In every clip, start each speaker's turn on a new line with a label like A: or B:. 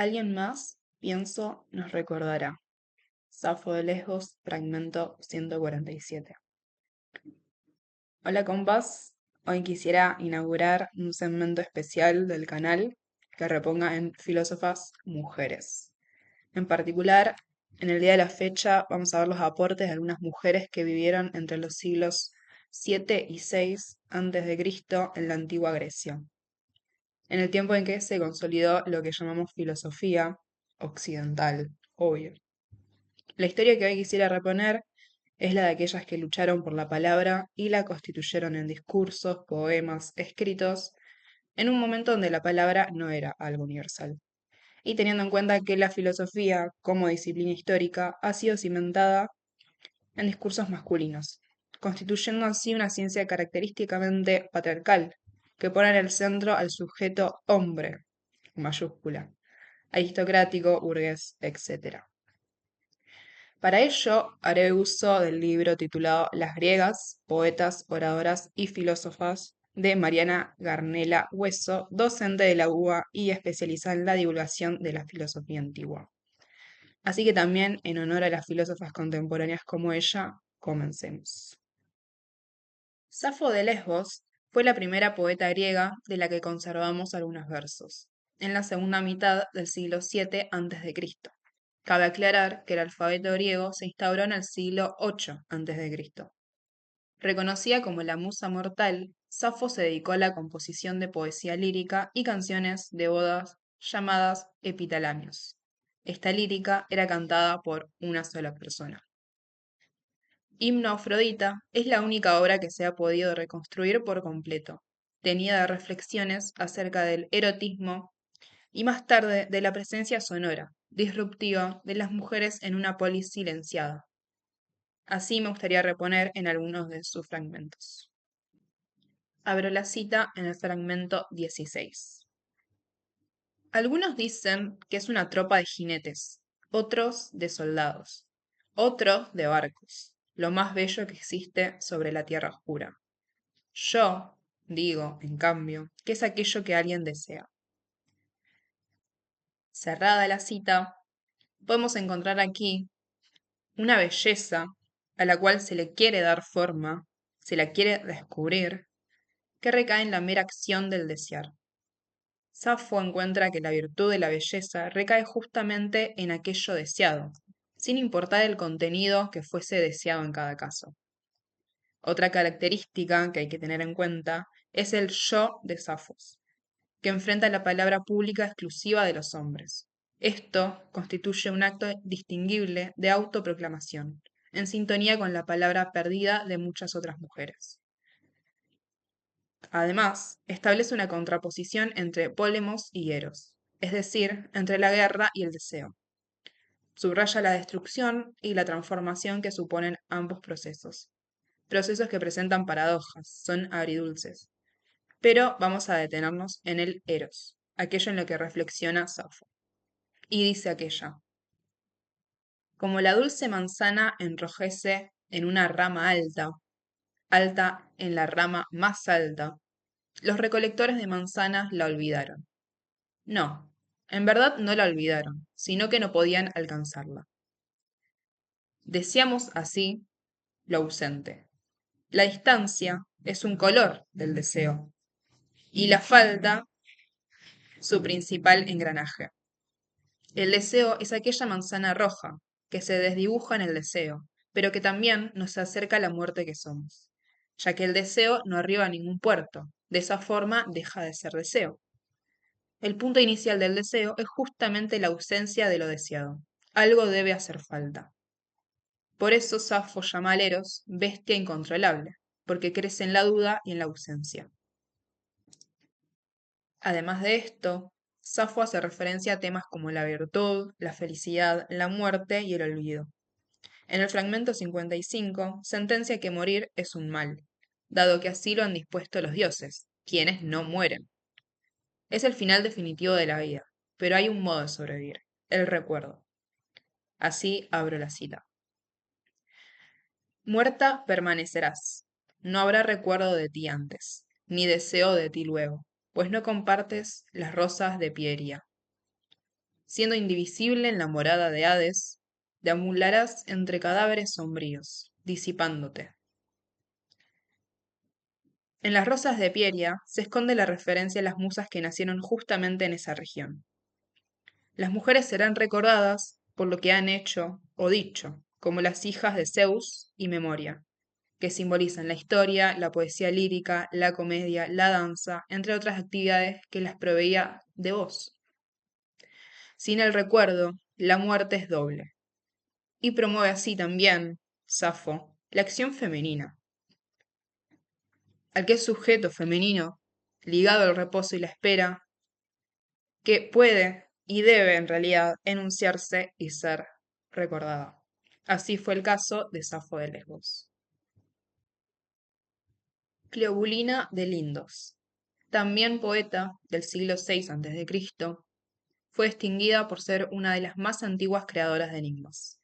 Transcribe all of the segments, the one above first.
A: Alguien más, pienso, nos recordará. Safo de Lesbos, fragmento 147. Hola compas, hoy quisiera inaugurar un segmento especial del canal que reponga en filósofas mujeres. En particular, en el día de la fecha vamos a ver los aportes de algunas mujeres que vivieron entre los siglos 7 y 6 antes de Cristo en la antigua Grecia, en el tiempo en que se consolidó lo que llamamos filosofía occidental, obvio. La historia que hoy quisiera reponer es la de aquellas que lucharon por la palabra y la constituyeron en discursos, poemas, escritos, en un momento donde la palabra no era algo universal. Y teniendo en cuenta que la filosofía, como disciplina histórica, ha sido cimentada en discursos masculinos, constituyendo así una ciencia característicamente patriarcal, que pone en el centro al sujeto hombre, en mayúscula, aristocrático, burgués, etc. Para ello, haré uso del libro titulado Las griegas, poetas, oradoras y filósofas de Mariana Garnela Hueso, docente de la UBA y especializada en la divulgación de la filosofía antigua. Así que también, en honor a las filósofas contemporáneas como ella, comencemos. Safo de Lesbos fue la primera poeta griega de la que conservamos algunos versos, en la segunda mitad del siglo VII a.C. Cabe aclarar que el alfabeto griego se instauró en el siglo VIII a.C. Reconocida como la musa mortal, Safo se dedicó a la composición de poesía lírica y canciones de bodas llamadas epitalamios. Esta lírica era cantada por una sola persona. Himno a Afrodita es la única obra que se ha podido reconstruir por completo, teñida de reflexiones acerca del erotismo y más tarde de la presencia sonora, disruptiva, de las mujeres en una polis silenciada. Así me gustaría reponer en algunos de sus fragmentos. Abro la cita en el fragmento 16. Algunos dicen que es una tropa de jinetes, otros de soldados, otros de barcos, lo más bello que existe sobre la tierra oscura. Yo digo, en cambio, que es aquello que alguien desea. Cerrada la cita, podemos encontrar aquí una belleza a la cual se le quiere dar forma, se la quiere descubrir, que recae en la mera acción del desear. Safo encuentra que la virtud de la belleza recae justamente en aquello deseado, sin importar el contenido que fuese deseado en cada caso. Otra característica que hay que tener en cuenta es el yo de Safos, que enfrenta la palabra pública exclusiva de los hombres. Esto constituye un acto distinguible de autoproclamación, en sintonía con la palabra perdida de muchas otras mujeres. Además, establece una contraposición entre Pólemos y Eros, es decir, entre la guerra y el deseo. Subraya la destrucción y la transformación que suponen ambos procesos. Procesos que presentan paradojas, son agridulces. Pero vamos a detenernos en el Eros, aquello en lo que reflexiona Safo. Y dice aquella: como la dulce manzana enrojece en una rama alta, alta en la rama más alta, los recolectores de manzanas la olvidaron. No, en verdad no la olvidaron, sino que no podían alcanzarla. Deseamos así lo ausente. La distancia es un color del deseo y la falta su principal engranaje. El deseo es aquella manzana roja que se desdibuja en el deseo, pero que también nos acerca a la muerte que somos, ya que el deseo no arriba a ningún puerto, de esa forma deja de ser deseo. El punto inicial del deseo es justamente la ausencia de lo deseado. Algo debe hacer falta. Por eso Safo llama al Eros bestia incontrolable, porque crece en la duda y en la ausencia. Además de esto, Safo hace referencia a temas como la virtud, la felicidad, la muerte y el olvido. En el fragmento 55, sentencia que morir es un mal, dado que así lo han dispuesto los dioses, quienes no mueren. Es el final definitivo de la vida, pero hay un modo de sobrevivir, el recuerdo. Así abro la cita. Muerta permanecerás. No habrá recuerdo de ti antes, ni deseo de ti luego, pues no compartes las rosas de Pieria. siendo indivisible en la morada de Hades, deambularás entre cadáveres sombríos, disipándote. En las rosas de Pieria se esconde la referencia a las musas que nacieron justamente en esa región. Las mujeres serán recordadas por lo que han hecho o dicho, como las hijas de Zeus y Memoria, que simbolizan la historia, la poesía lírica, la comedia, la danza, entre otras actividades que las proveía de voz. Sin el recuerdo, la muerte es doble, y promueve así también, Safo, la acción femenina, al que es sujeto femenino, ligado al reposo y la espera, que puede y debe en realidad enunciarse y ser recordada. Así fue el caso de Safo de Lesbos. Cleobulina de Lindos, también poeta del siglo VI a.C., fue distinguida por ser una de las más antiguas creadoras de enigmas.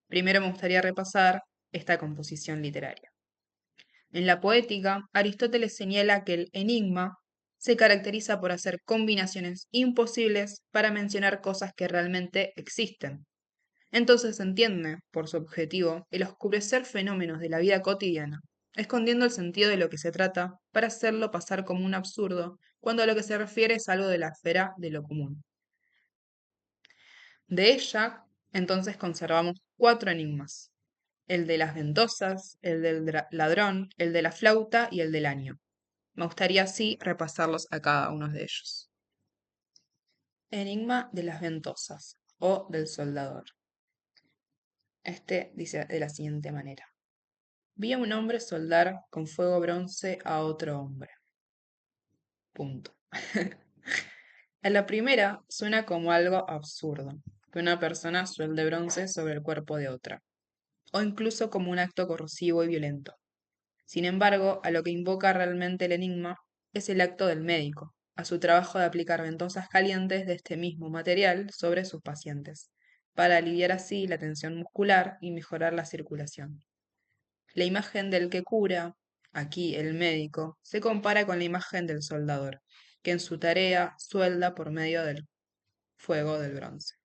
A: Primero me gustaría repasar esta composición literaria. En la poética, Aristóteles señala que el enigma se caracteriza por hacer combinaciones imposibles para mencionar cosas que realmente existen. Entonces se entiende, por su objetivo, el oscurecer fenómenos de la vida cotidiana, escondiendo el sentido de lo que se trata para hacerlo pasar como un absurdo, cuando a lo que se refiere es algo de la esfera de lo común. De ella, entonces conservamos 4 enigmas: el de las ventosas, el del ladrón, el de la flauta y el del año. Me gustaría así repasarlos a cada uno de ellos. Enigma de las ventosas o del soldador. Este dice de la siguiente manera. Vi a un hombre soldar con fuego bronce a otro hombre. Punto. A la primera suena como algo absurdo, que una persona suelde bronce sobre el cuerpo de otra, o incluso como un acto corrosivo y violento. Sin embargo, a lo que invoca realmente el enigma es el acto del médico, a su trabajo de aplicar ventosas calientes de este mismo material sobre sus pacientes, para aliviar así la tensión muscular y mejorar la circulación. La imagen del que cura, aquí el médico, se compara con la imagen del soldador, que en su tarea suelda por medio del fuego del bronce.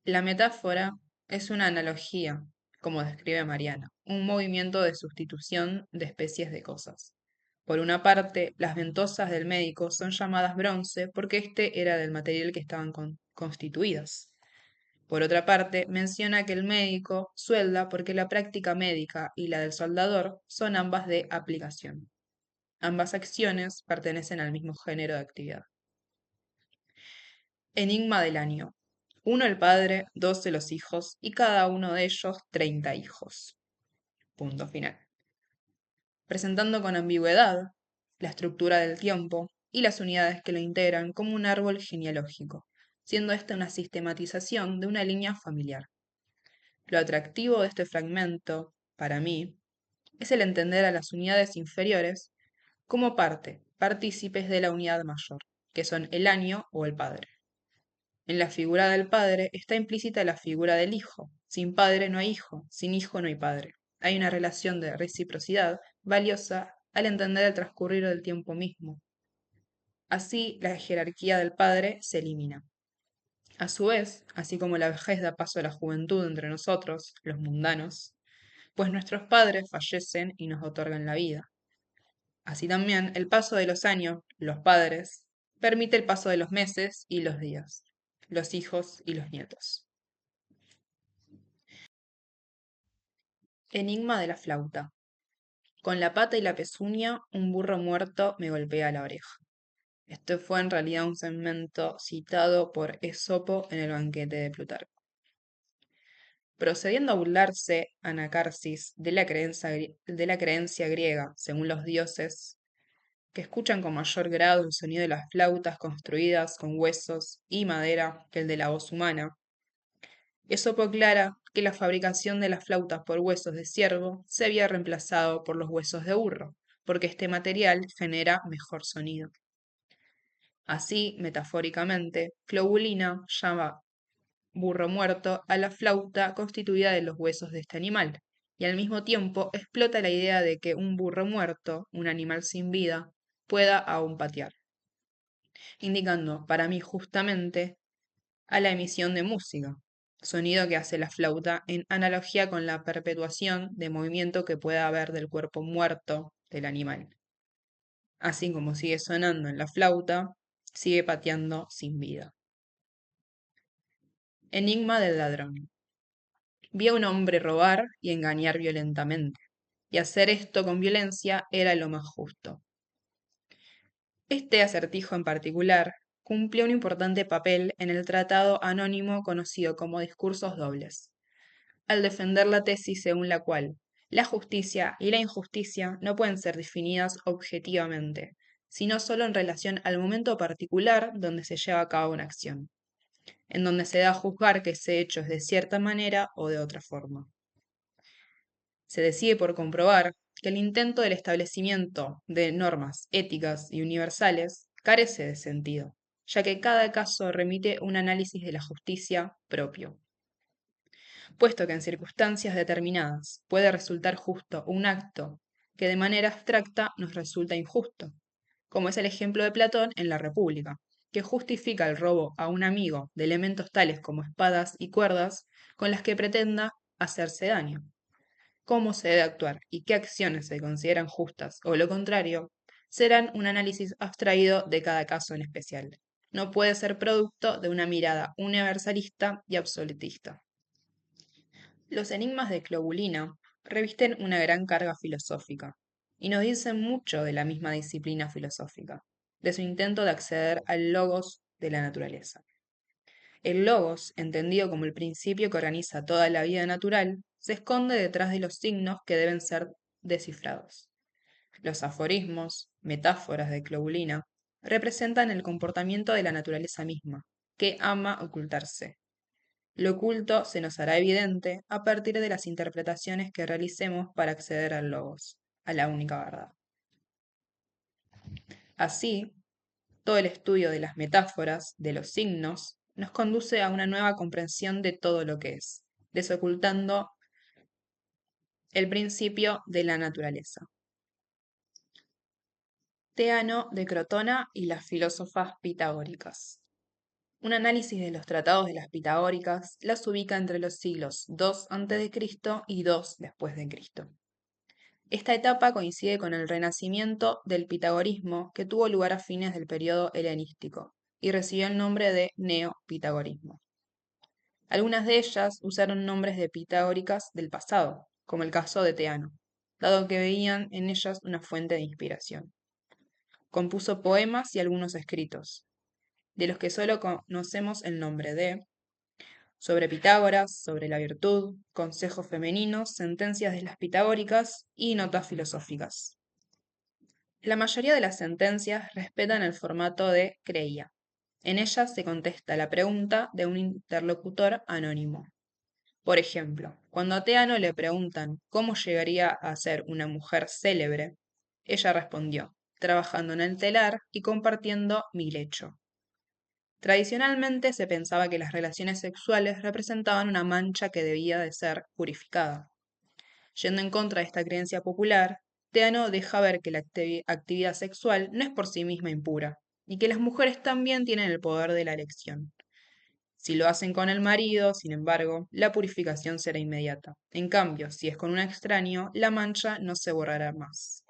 A: La metáfora es una analogía, como describe Mariana, un movimiento de sustitución de especies de cosas. Por una parte, las ventosas del médico son llamadas bronce porque este era del material que estaban constituidas. Por otra parte, menciona que el médico suelda porque la práctica médica y la del soldador son ambas de aplicación. Ambas acciones pertenecen al mismo género de actividad. Enigma del año. 1 el padre, 12 los hijos, y cada uno de ellos 30 hijos. Punto final. Presentando con ambigüedad la estructura del tiempo y las unidades que lo integran como un árbol genealógico, siendo esta una sistematización de una línea familiar. Lo atractivo de este fragmento, para mí, es el entender a las unidades inferiores como partícipes de la unidad mayor, que son el año o el padre. En la figura del padre está implícita la figura del hijo. Sin padre no hay hijo, sin hijo no hay padre. Hay una relación de reciprocidad valiosa al entender el transcurrir del tiempo mismo. Así, la jerarquía del padre se elimina. A su vez, así como la vejez da paso a la juventud entre nosotros, los mundanos, pues nuestros padres fallecen y nos otorgan la vida. Así también el paso de los años, los padres, permite el paso de los meses y los días, los hijos y los nietos. Enigma de la flauta. Con la pata y la pezuña, un burro muerto me golpea la oreja. Esto fue en realidad un segmento citado por Esopo en el banquete de Plutarco. Procediendo a burlarse Anacarsis de la creencia griega, según los dioses, que escuchan con mayor grado el sonido de las flautas construidas con huesos y madera que el de la voz humana, Esopo aclara que la fabricación de las flautas por huesos de ciervo se había reemplazado por los huesos de burro, porque este material genera mejor sonido. Así, metafóricamente, Clobulina llama burro muerto a la flauta constituida de los huesos de este animal, y al mismo tiempo explota la idea de que un burro muerto, un animal sin vida, pueda aún patear. indicando para mí justamente a la emisión de música, sonido que hace la flauta en analogía con la perpetuación de movimiento que pueda haber del cuerpo muerto del animal. Así como sigue sonando en la flauta, sigue pateando sin vida. Enigma del ladrón. Vi a un hombre robar y engañar violentamente, y hacer esto con violencia era lo más justo. Este acertijo en particular cumplió un importante papel en el tratado anónimo conocido como discursos dobles, al defender la tesis según la cual la justicia y la injusticia no pueden ser definidas objetivamente, sino solo en relación al momento particular donde se lleva a cabo una acción, en donde se da a juzgar que ese hecho es de cierta manera o de otra forma. Se decide por comprobar que el intento del establecimiento de normas éticas y universales carece de sentido, ya que cada caso remite un análisis de la justicia propio. Puesto que en circunstancias determinadas puede resultar justo un acto que de manera abstracta nos resulta injusto, como es el ejemplo de Platón en la República, que justifica el robo a un amigo de elementos tales como espadas y cuerdas con las que pretenda hacerse daño. Cómo se debe actuar y qué acciones se consideran justas o lo contrario, serán un análisis abstraído de cada caso en especial. No puede ser producto de una mirada universalista y absolutista. Los enigmas de Clobulina revisten una gran carga filosófica y nos dicen mucho de la misma disciplina filosófica, de su intento de acceder al logos de la naturaleza. El logos, entendido como el principio que organiza toda la vida natural, se esconde detrás de los signos que deben ser descifrados. Los aforismos, metáforas de Clobulina, representan el comportamiento de la naturaleza misma, que ama ocultarse. Lo oculto se nos hará evidente a partir de las interpretaciones que realicemos para acceder al logos, a la única verdad. Así, todo el estudio de las metáforas, de los signos, nos conduce a una nueva comprensión de todo lo que es, desocultando el principio de la naturaleza. Teano de Crotona y las filósofas pitagóricas. Un análisis de los tratados de las pitagóricas las ubica entre los siglos II a.C. y II después de Cristo. Esta etapa coincide con el renacimiento del pitagorismo que tuvo lugar a fines del periodo helenístico y recibió el nombre de neopitagorismo. Algunas de ellas usaron nombres de pitagóricas del pasado, como el caso de Teano, dado que veían en ellas una fuente de inspiración. Compuso poemas y algunos escritos, de los que solo conocemos el nombre de sobre Pitágoras, sobre la virtud, consejos femeninos, sentencias de las pitagóricas y notas filosóficas. La mayoría de las sentencias respetan el formato de creía. En ellas se contesta la pregunta de un interlocutor anónimo. Por ejemplo, cuando a Teano le preguntan cómo llegaría a ser una mujer célebre, ella respondió, trabajando en el telar y compartiendo mi lecho. Tradicionalmente se pensaba que las relaciones sexuales representaban una mancha que debía de ser purificada. Yendo en contra de esta creencia popular, Teano deja ver que la actividad sexual no es por sí misma impura, y que las mujeres también tienen el poder de la elección. Si lo hacen con el marido, sin embargo, la purificación será inmediata. En cambio, si es con un extraño, la mancha no se borrará más.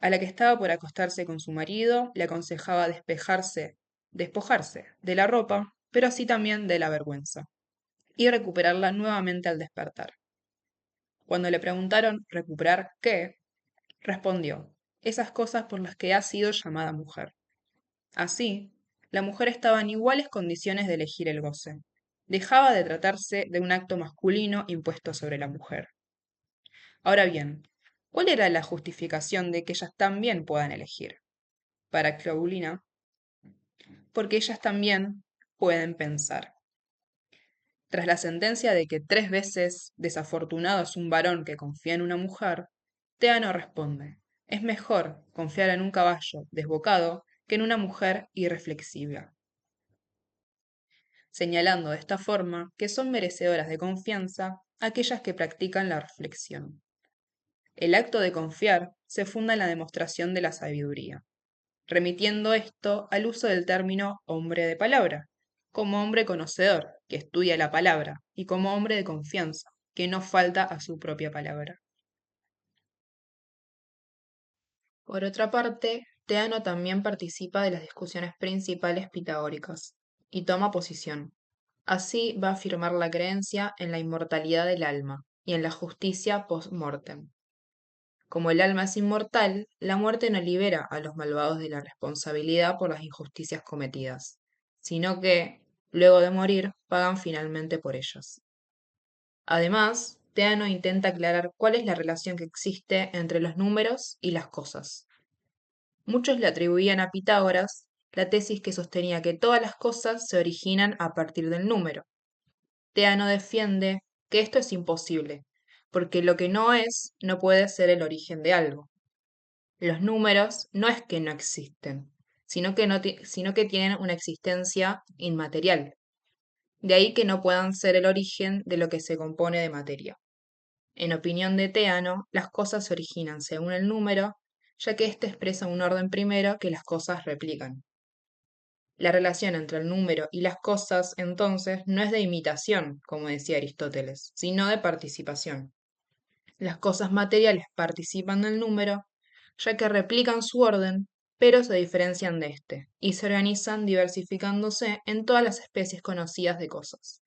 A: A la que estaba por acostarse con su marido, le aconsejaba despojarse de la ropa, pero así también de la vergüenza, y recuperarla nuevamente al despertar. Cuando le preguntaron ¿recuperar qué?, respondió, esas cosas por las que ha sido llamada mujer. Así, la mujer estaba en iguales condiciones de elegir el goce. Dejaba de tratarse de un acto masculino impuesto sobre la mujer. Ahora bien, ¿cuál era la justificación de que ellas también puedan elegir? Para Claulina, porque ellas también pueden pensar. Tras la sentencia de que 3 veces desafortunado es un varón que confía en una mujer, Teano responde, es mejor confiar en un caballo desbocado que en una mujer irreflexiva, señalando de esta forma que son merecedoras de confianza aquellas que practican la reflexión. El acto de confiar se funda en la demostración de la sabiduría. remitiendo esto al uso del término hombre de palabra, como hombre conocedor, que estudia la palabra, y como hombre de confianza, que no falta a su propia palabra. Por otra parte, Teano también participa de las discusiones principales pitagóricas y toma posición. Así va a afirmar la creencia en la inmortalidad del alma y en la justicia post-mortem. Como el alma es inmortal, la muerte no libera a los malvados de la responsabilidad por las injusticias cometidas, sino que, luego de morir, pagan finalmente por ellas. Además, Teano intenta aclarar cuál es la relación que existe entre los números y las cosas. Muchos le atribuían a Pitágoras la tesis que sostenía que todas las cosas se originan a partir del número. Teano defiende que esto es imposible, porque lo que no es no puede ser el origen de algo. Los números no es que no existen, sino que, sino que tienen una existencia inmaterial. De ahí que no puedan ser el origen de lo que se compone de materia. En opinión de Teano, las cosas se originan según el número, ya que éste expresa un orden primero que las cosas replican. La relación entre el número y las cosas, entonces, no es de imitación, como decía Aristóteles, sino de participación. Las cosas materiales participan del número, ya que replican su orden, pero se diferencian de éste, y se organizan diversificándose en todas las especies conocidas de cosas.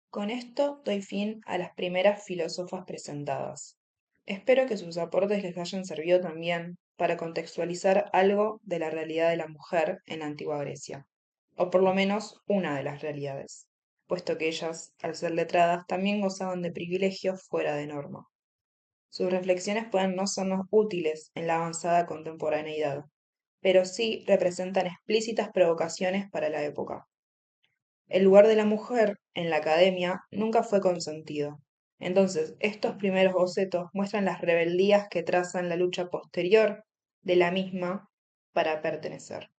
A: Con esto doy fin a las primeras filósofas presentadas. Espero que sus aportes les hayan servido también para contextualizar algo de la realidad de la mujer en la antigua Grecia, o por lo menos una de las realidades, puesto que ellas, al ser letradas, también gozaban de privilegios fuera de norma. Sus reflexiones pueden no sernos útiles en la avanzada contemporaneidad, pero sí representan explícitas provocaciones para la época. El lugar de la mujer en la academia nunca fue consentido. Entonces, estos primeros bocetos muestran las rebeldías que trazan la lucha posterior de la misma para pertenecer.